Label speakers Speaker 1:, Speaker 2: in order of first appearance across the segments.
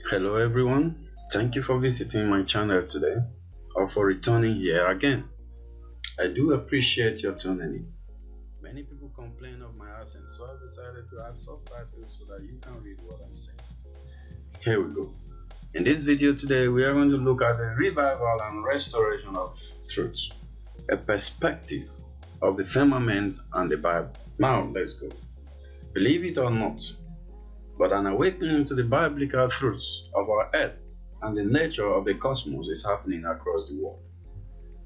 Speaker 1: Hello everyone, thank you for visiting my channel today or for returning here again. I do appreciate your tuning in. Many people complain of my accent, so I've decided to add subtitles so that you can read what I'm saying. Here we go. In this video today, we are going to look at the revival and restoration of truth, a perspective of the firmament and the Bible. Now let's go. Believe it or not, but an awakening to the biblical truths of our earth and the nature of the cosmos is happening across the world.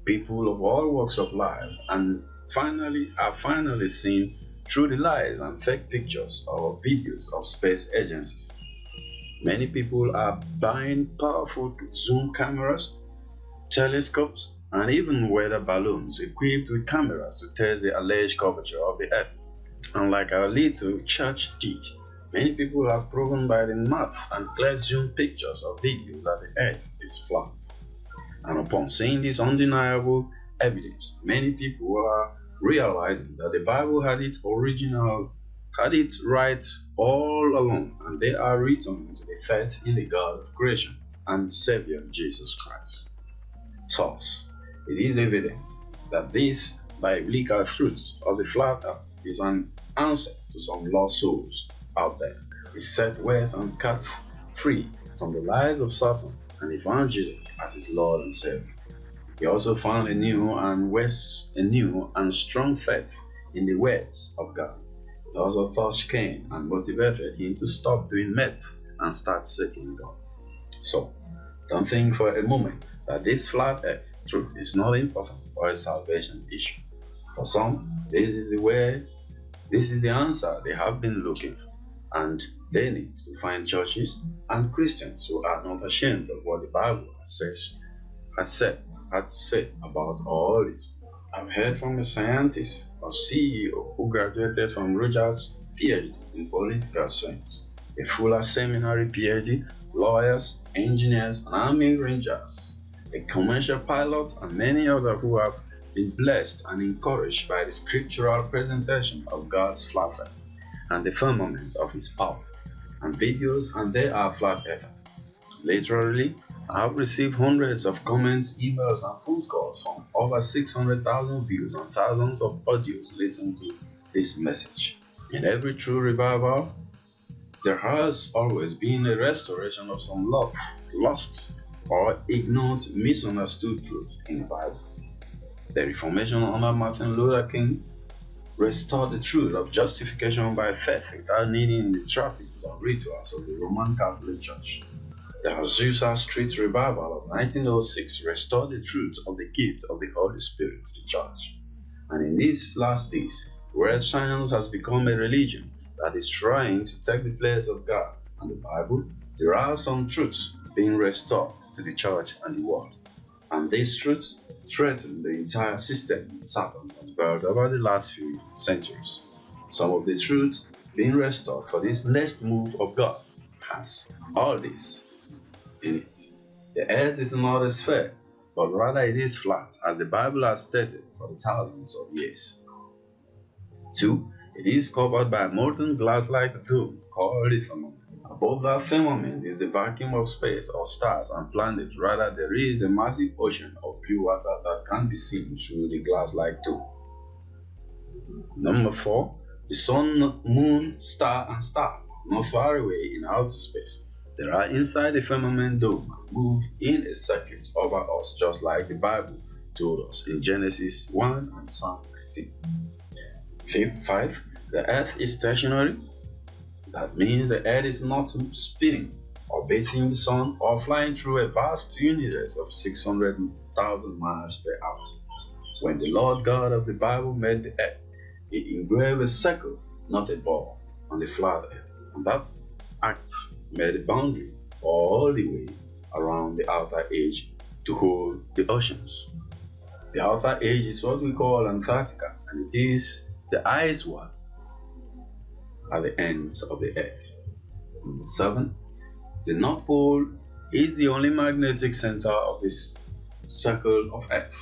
Speaker 1: People of all walks of life are finally seen through the lies and fake pictures or videos of space agencies. Many people are buying powerful zoom cameras, telescopes, and even weather balloons equipped with cameras to test the alleged curvature of the earth. And like our little church did, many people have proven by the math and clear zoom pictures or videos that the earth is flat. And upon seeing this undeniable evidence, many people are realizing that the Bible had it right all along, and they are returning to the faith in the God of creation and Savior Jesus Christ. Thus, it is evident that this biblical truth of the flat earth is an answer to some lost souls out there. He set west and cut free from the lies of Satan, and he found Jesus as his Lord and Savior. He also found a new and strong faith in the words of God. It also touched Cain and motivated him to stop doing meth and start seeking God. So, don't think for a moment that this flat earth truth is not important for a salvation issue. For some, this is the answer they have been looking for, and they need to find churches and Christians who are not ashamed of what the Bible had to say about all this. I've heard from a scientist or CEO who graduated from Rogers PhD in political science, a Fuller Seminary PhD, lawyers, engineers, and army rangers, a commercial pilot, and many others who have been blessed and encouraged by the scriptural presentation of God's flat earth and the firmament of his power, and videos, and they are flat earth. Literally, I have received hundreds of comments, emails, and phone calls from over 600,000 views and thousands of audios listening to this message. In every true revival, there has always been a restoration of some lost, or ignored, misunderstood truth in the Bible. The Reformation under Martin Luther King restored the truth of justification by faith without needing the trappings and rituals of the Roman Catholic Church. The Azusa Street Revival of 1906 restored the truth of the gift of the Holy Spirit to the Church. And in these last days, where science has become a religion that is trying to take the place of God and the Bible, there are some truths being restored to the Church and the world. And these truths threaten the entire system Satan has built over the last few centuries. Some of the truths being restored for this next move of God has all this in it. The earth is not a sphere, but rather it is flat, as the Bible has stated for thousands of years. 2. It is covered by a molten glass-like dome called the firmament. Above that firmament is the vacuum of space or stars and planets. Rather, there is a massive ocean of blue water that can be seen through the glass-like dome. Number 4. The sun, moon, star, and star, not far away in outer space. They are inside the firmament dome and move in a circuit over us, just like the Bible told us in Genesis 1 and Psalm 19. 5. The earth is stationary. That means the earth is not spinning, orbiting the sun, or flying through a vast universe of 600,000 miles per hour. When the Lord God of the Bible made the earth, he engraved a circle, not a ball, on the flat earth. And that act made a boundary all the way around the outer edge to hold the oceans. The outer edge is what we call Antarctica, and it is the ice wall at the ends of the earth. Number 7. The North Pole is the only magnetic center of this circle of earth.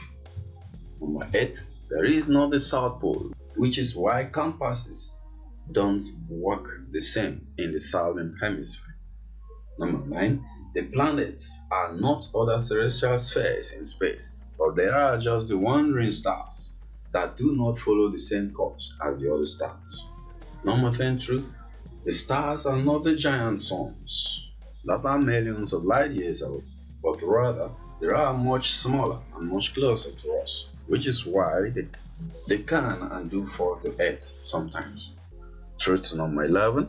Speaker 1: Number 8. There is not the South Pole, which is why compasses don't work the same in the southern hemisphere. Number 9. The planets are not other celestial spheres in space, but they are just the wandering stars that do not follow the same course as the other stars. Number 10 truth. The stars are not the giant suns that are millions of light years away, but rather they are much smaller and much closer to us, which is why they can and do fall to earth sometimes. Truth number 11.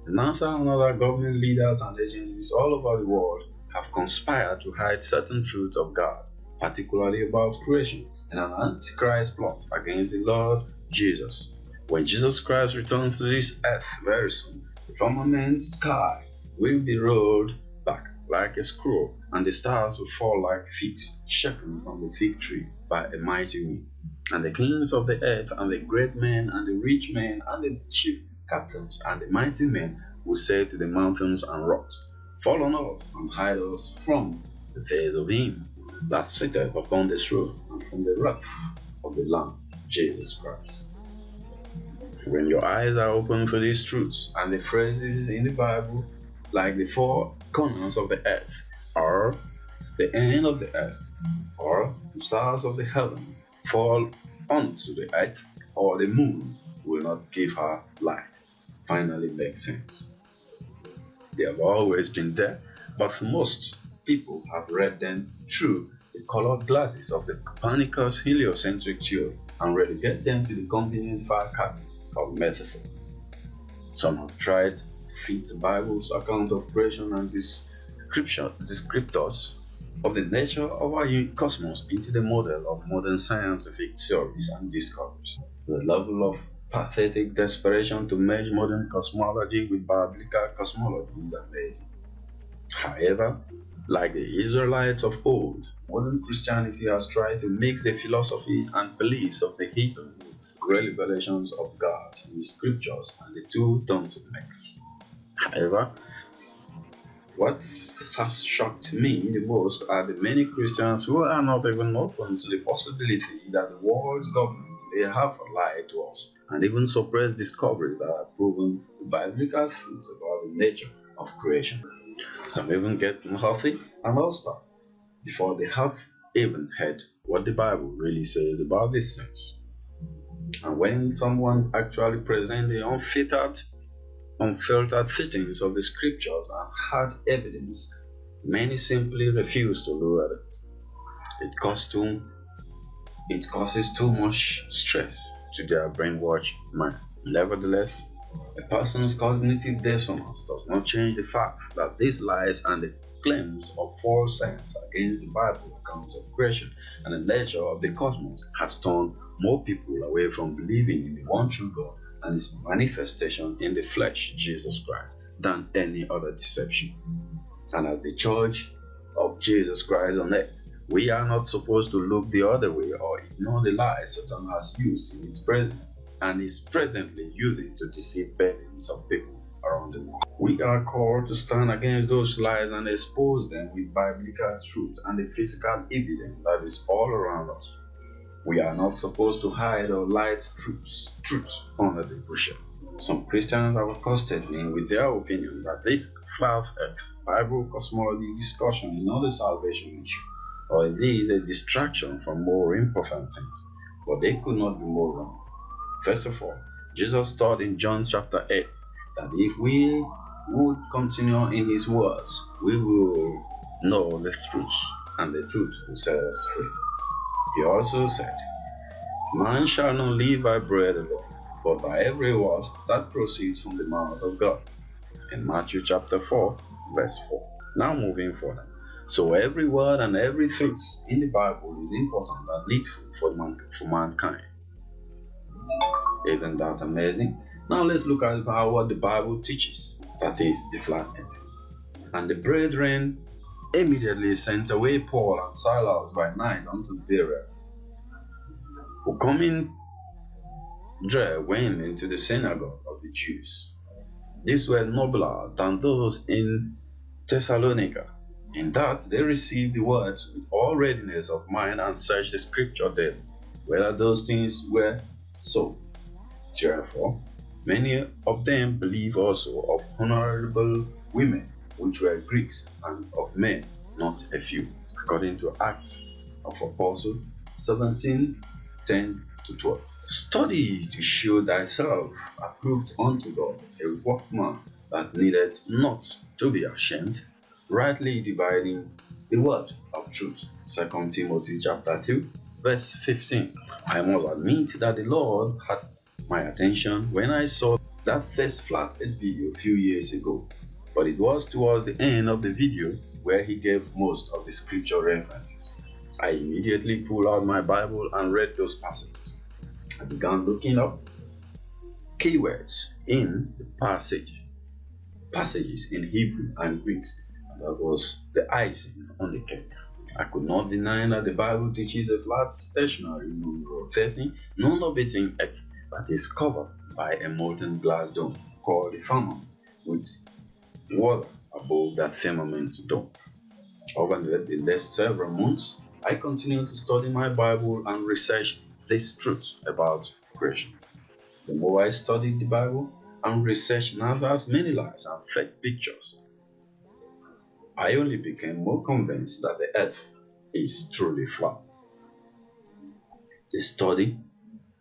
Speaker 1: NASA and other government leaders and agencies all over the world have conspired to hide certain truths of God, particularly about creation, in an antichrist plot against the Lord Jesus. When Jesus Christ returns to this earth very soon, the firmament sky will be rolled back like a scroll, and the stars will fall like figs shaken from the fig tree by a mighty wind. And the kings of the earth, and the great men, and the rich men, and the chief captains, and the mighty men will say to the mountains and rocks, Fall on us, and hide us from the face of him that sitteth upon the throne, and from the wrath of the Lamb, Jesus Christ. When your eyes are open to these truths and the phrases in the Bible, like the four corners of the earth, or the end of the earth, or the stars of the heaven fall onto the earth, or the moon will not give her light, finally make sense. They have always been there, but most people have read them through the colored glasses of the Copernicus heliocentric theory and relegate them to the convenient file cabinet of metaphor. Some have tried to fit the Bible's account of creation and descriptors of the nature of our cosmos into the model of modern scientific theories and discoveries. The level of pathetic desperation to merge modern cosmology with biblical cosmology is amazing. However, like the Israelites of old, modern Christianity has tried to mix the philosophies and beliefs of the heathen with revelations of God in the scriptures, and the two don't mix. However, what has shocked me the most are the many Christians who are not even open to the possibility that the world's government may have lied to us, and even suppress discoveries that have proven the biblical truths about the nature of creation. Some even get healthy and hostile before they have even heard what the Bible really says about these things. And when someone actually presents the unfiltered teachings of the scriptures and hard evidence, many simply refuse to look at it. It causes too much stress to their brainwashed mind. Nevertheless, a person's cognitive dissonance does not change the fact that these lies and the claims of false science against the Bible account of creation and the nature of the cosmos has turned more people away from believing in the one true God and his manifestation in the flesh, Jesus Christ, than any other deception. And as the church of Jesus Christ on earth, we are not supposed to look the other way or ignore the lies Satan has used in its present and is presently using to deceive billions of people around the world. We are called to stand against those lies and expose them with biblical truth and the physical evidence that is all around us. We are not supposed to hide or light truth under the bushel. Some Christians have accosted me with their opinion that this flat earth Bible cosmology discussion is not a salvation issue, or it is a distraction from more important things, but they could not be more wrong. First of all, Jesus taught in John chapter 8 that if we would continue in his words, we will know the truth, and the truth will set us free. He also said, Man shall not live by bread alone, but by every word that proceeds from the mouth of God. In Matthew chapter 4, verse 4. Now moving further. So every word and every truth in the Bible is important and needful for mankind. Isn't that amazing? Now let's look at what the Bible teaches, that is the flat earth. And the brethren immediately sent away Paul and Silas by night unto Berea, who coming there went into the synagogue of the Jews. These were nobler than those in Thessalonica, in that they received the words with all readiness of mind and searched the scripture daily, whether those things were so. Therefore, many of them believe also of honorable women, which were Greeks and of men, not a few, according to Acts of Apostles 17:10-12. Study to show thyself approved unto God, a workman that needeth not to be ashamed, rightly dividing the word of truth. 2 Timothy chapter 2, verse 15. I must admit that the Lord had my attention when I saw that first flat-earth video a few years ago, but it was towards the end of the video where he gave most of the scripture references. I immediately pulled out my Bible and read those passages. I began looking up keywords in the passages in Hebrew and Greek, and that was the icing on the cake. I could not deny that the Bible teaches a flat, stationary, non-rotating, non-orbiting earth that is covered by a molten glass dome called the firmament, with water above that firmament dome. Over the next several months, I continued to study my Bible and research this truth about creation. The more I studied the Bible and researched NASA's many lies and fake pictures, I only became more convinced that the earth is truly flat.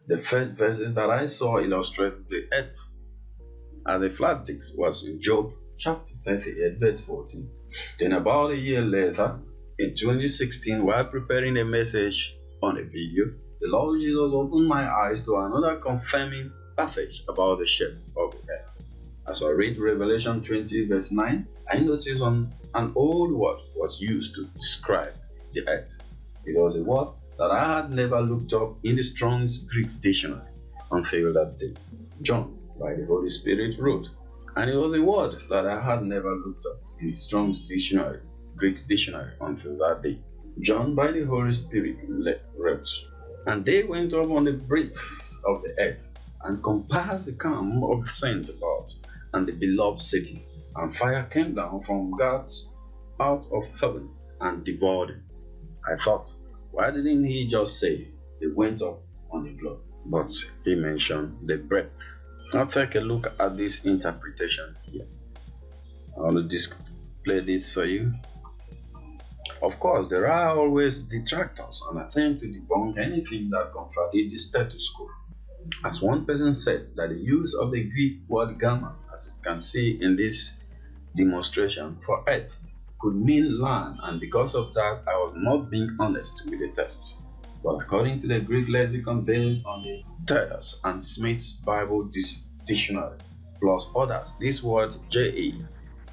Speaker 1: The first verses that I saw illustrate the earth as a flat disc was in Job chapter 38, verse 14. Then about a year later, in 2016, while preparing a message on a video, the Lord Jesus opened my eyes to another confirming passage about the shape of the earth. As I read Revelation 20, verse 9, I noticed an old word was used to describe the earth. It was a word that I had never looked up in the Strong's Greek dictionary until that day. John, by the Holy Spirit, wrote, and it was a word that I had never looked up in the Strong's dictionary, Greek dictionary, until that day. John, by the Holy Spirit, wrote, and they went up on the breadth of the earth and compassed the camp of the saints about, and the beloved city, and fire came down from God out of heaven and devoured it. I thought, why didn't he just say they went up on the globe? But he mentioned the breadth. Now take a look at this interpretation here. I want to display this for you. Of course, there are always detractors and attempt to debunk anything that contradicts the status quo. As one person said, that the use of the Greek word gamma, as you can see in this demonstration, for earth could mean land, and because of that I was not being honest with the text. But according to the Greek lexicon based on the Thayer's and Smith's Bible dictionary, plus others, this word J-E,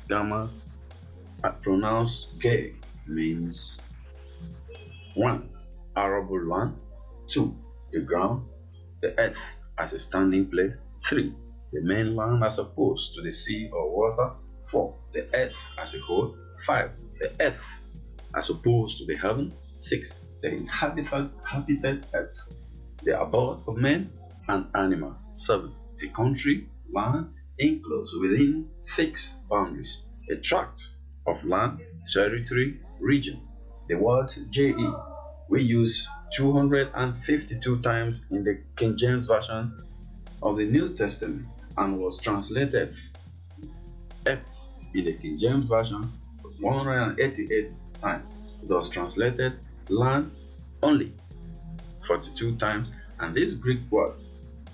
Speaker 1: gamma, pronounced gay, means 1. Arable land, 2. The ground, the earth as a standing place, 3. The mainland as opposed to the sea or water, 4. The earth as a whole, 5. The earth as opposed to the heaven, 6. The inhabited earth, the abode of men and animal, 7. A country, land enclosed within fixed boundaries, a tract of land, territory, region. The word JE we use 252 times in the King James Version of the New Testament and was translated earth in the King James Version 188 times. It was translated land only 42 times, and this Greek word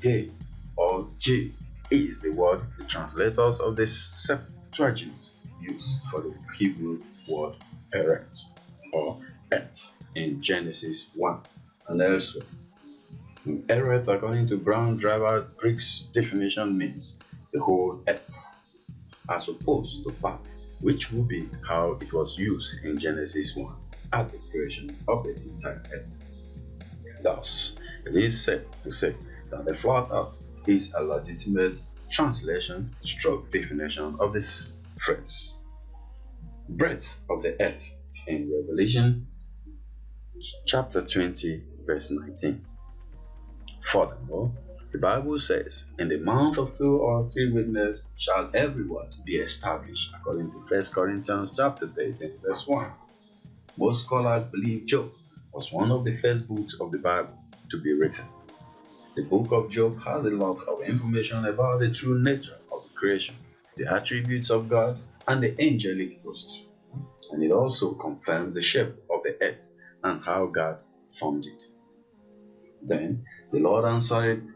Speaker 1: gay or J is the word the translators of the Septuagint use for the Hebrew word erect or earth in Genesis 1 and elsewhere. Erect, according to Brown Driver's Greek's definition, means the whole earth, as opposed to part, which would be how it was used in Genesis 1 at the creation of the entire earth. Thus, it is said to say that the flat earth is a legitimate translation stroke definition of this phrase. Breadth of the earth in Revelation chapter 20 verse 19. Furthermore, the Bible says, in the mouth of 2 or 3 witnesses shall every word be established, according to 1 Corinthians chapter 13 verse 1. Most scholars believe Job was one of the first books of the Bible to be written. The book of Job has a lot of information about the true nature of creation, the attributes of God, and the angelic host. And it also confirms the shape of the earth and how God formed it. Then the Lord answered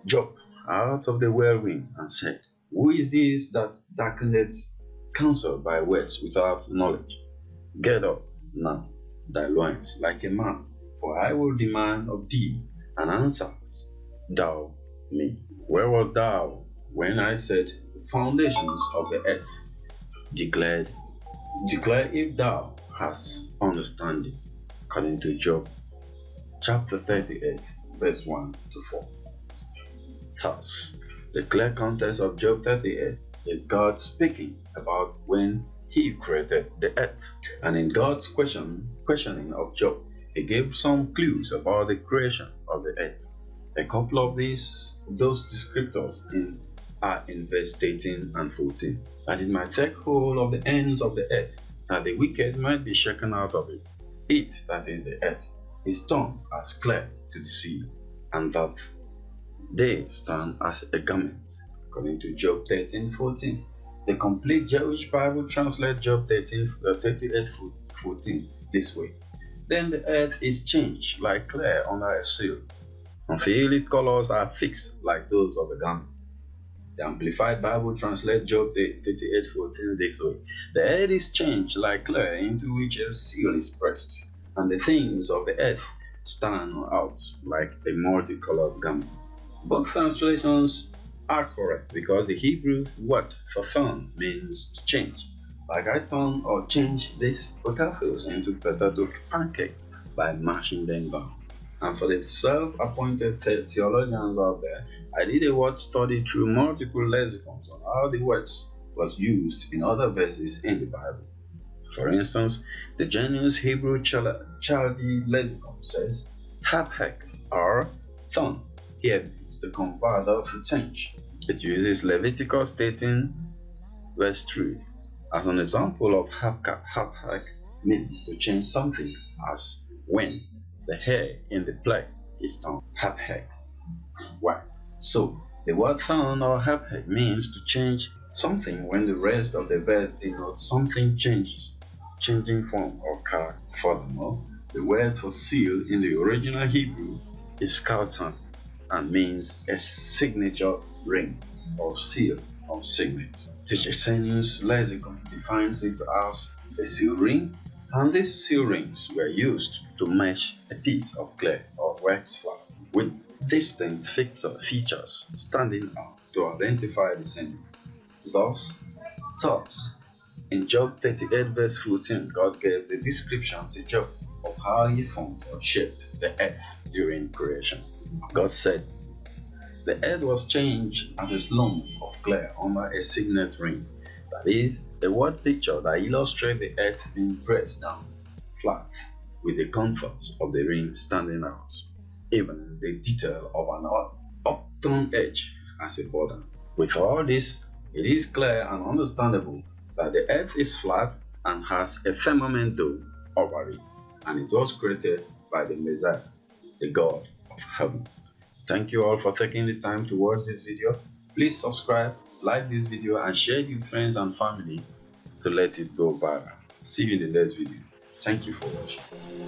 Speaker 1: Job out of the whirlwind and said, who is this that darkeneth counsel by words without knowledge? Get up now, thy loins, like a man, for I will demand of thee an answer, thou me. Where was thou when I set the foundations of the earth? Declare if thou hast understanding. According to Job chapter 38, verse 1 to 4. Thus, the clear context of Job 38 is God speaking about when he created the earth. And in God's questioning of Job, he gave some clues about the creation of the earth. A couple of those descriptors are in verse 13 and 14. That it might take hold of the ends of the earth, that the wicked might be shaken out of it. It, that is the earth, is turned as clay to the sea, and that they stand as a garment. According to Job 13:14. The complete Jewish Bible translates Job 38:14 this way. Then the earth is changed like clay under a seal, until its colors are fixed like those of a garment. The Amplified Bible translates Job 38:14 this way. The earth is changed like clay into which a seal is pressed, and the things of the earth stand out like a multicolored garment. Both translations are correct because the Hebrew word for turn means to change. Like I turn or change these potatoes into potato pancakes by mashing them down. And for the self-appointed theologians out there, I did a word study through multiple lexicons on how the words was used in other verses in the Bible. For instance, the Genius Hebrew Chaldee lexicon says hapek or turn here means to convert or to change. It uses Leviticus 18 verse 3 as an example of hapek means to change something, as when the hair in the plate is turned hapek white. So the word turn or hapek means to change something when the rest of the verse denotes something changing form or character. Furthermore, the word for seal in the original Hebrew is kautan and means a signature ring or seal of signet. The Gesenius lexicon defines it as a seal ring, and these seal rings were used to mesh a piece of clay or wax flour with distinct features standing out to identify the same. Thus, in Job 38 verse 14, God gave the description to Job of how he formed or shaped the earth during creation. God said, the earth was changed as a lump of clay under a signet ring. That is, a word picture that illustrates the earth being pressed down flat with the contours of the ring standing out, even the detail of an upturned edge as a border. With all this, it is clear and understandable that the earth is flat and has a firmament dome over it, and it was created by the Messiah, the God of heaven. Thank you all for taking the time to watch this video. Please subscribe, like this video, and share it with friends and family to let it go viral. See you in the next video. Thank you for watching.